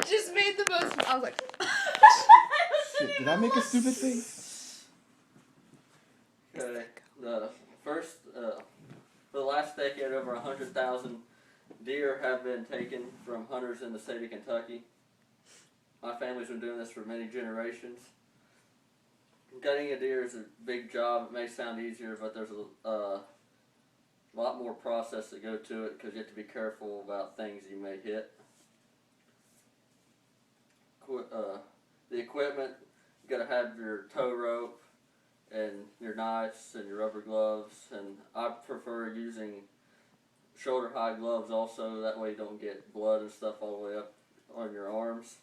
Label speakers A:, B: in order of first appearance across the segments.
A: just made the most. I was like,
B: Shit, did I make a stupid thing?
C: Okay. For the last decade, over 100,000 deer have been taken from hunters in the state of Kentucky. My family's been doing this for many generations. Gutting a deer is a big job. It may sound easier, but there's a lot more process to go to it because you have to be careful about things you may hit. The equipment, you got to have your tow rope and your knives and your rubber gloves, and I prefer using shoulder high gloves also, that way you don't get blood and stuff all the way up on your arms.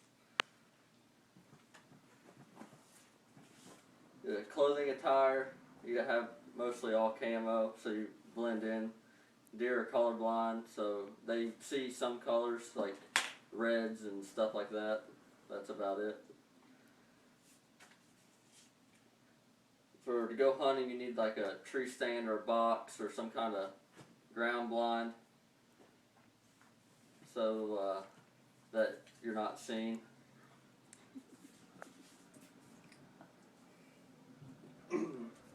C: The clothing attire, you gotta have mostly all camo so you blend in. Deer are colorblind, so they see some colors like reds and stuff like that. That's about it. To go hunting, you need like a tree stand or a box or some kind of ground blind so that you're not seen.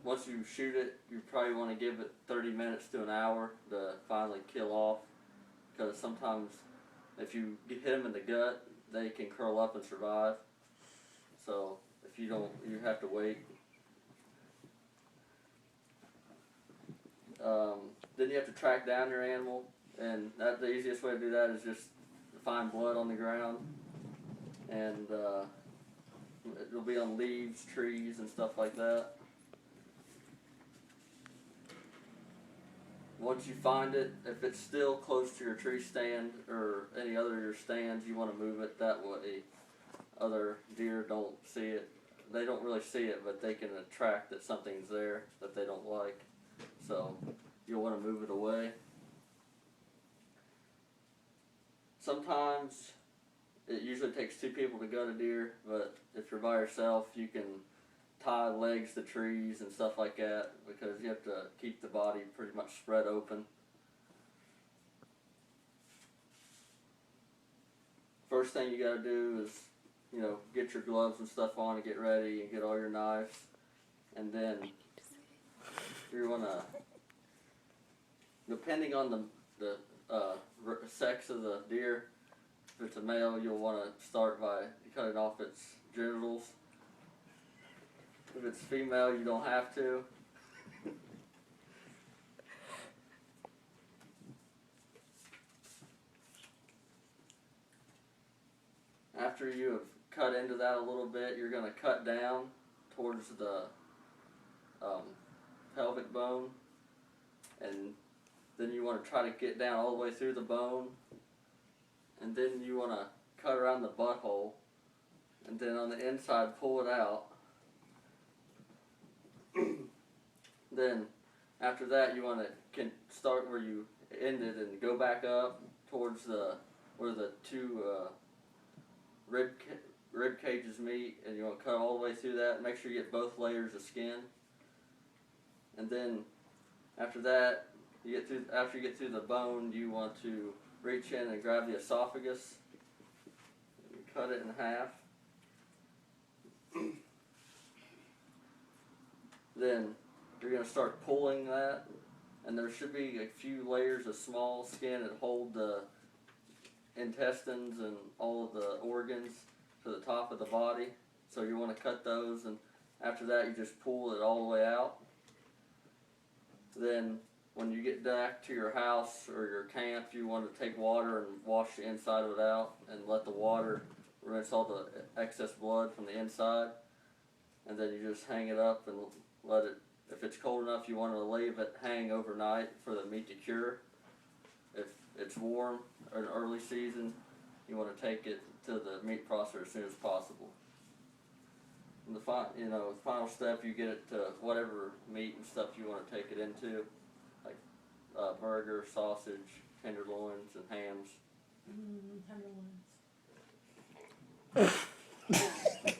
C: Once you shoot it, you probably want to give it 30 minutes to an hour to finally kill off, because sometimes if you hit them in the gut, they can curl up and survive. So if you don't, you have to wait. Then you have to track down your animal, and the easiest way to do that is just to find blood on the ground, and it'll be on leaves, trees, and stuff like that. Once you find it, if it's still close to your tree stand or any other of your stands, you want to move it that way. Other deer don't see it. They don't really see it, but they can attract that something's there that they don't like. So you'll want to move it away. Sometimes it usually takes 2 people to gut a deer, but if you're by yourself, you can tie legs to trees and stuff like that, because you have to keep the body pretty much spread open. First thing you got to do is, get your gloves and stuff on and get ready and get all your knives, and then you want to, depending on the sex of the deer, if it's a male, you'll want to start by cutting off its genitals. If it's female, you don't have to. After you have cut into that a little bit, you're going to cut down towards the pelvic bone, and then you want to try to get down all the way through the bone, and then you want to cut around the butthole, and then on the inside pull it out. Then after that, you want to start where you ended and go back up towards where the 2 rib cages meet, and you want to cut all the way through that. Make sure you get both layers of skin. And then after that, after you get through the bone, you want to reach in and grab the esophagus and cut it in half. Then you're going to start pulling that, and there should be a few layers of small skin that hold the intestines and all of the organs to the top of the body. So you want to cut those, and after that you just pull it all the way out. Then when you get back to your house or your camp, you want to take water and wash the inside of it out and let the water rinse all the excess blood from the inside. And then you just hang it up and let it, if it's cold enough, you want to leave it hang overnight for the meat to cure. If it's warm or an early season, you want to take it to the meat processor as soon as possible. And the final step, you get it to whatever meat and stuff you want to take it into, like burger, sausage, tenderloins, and hams.
A: Tenderloins.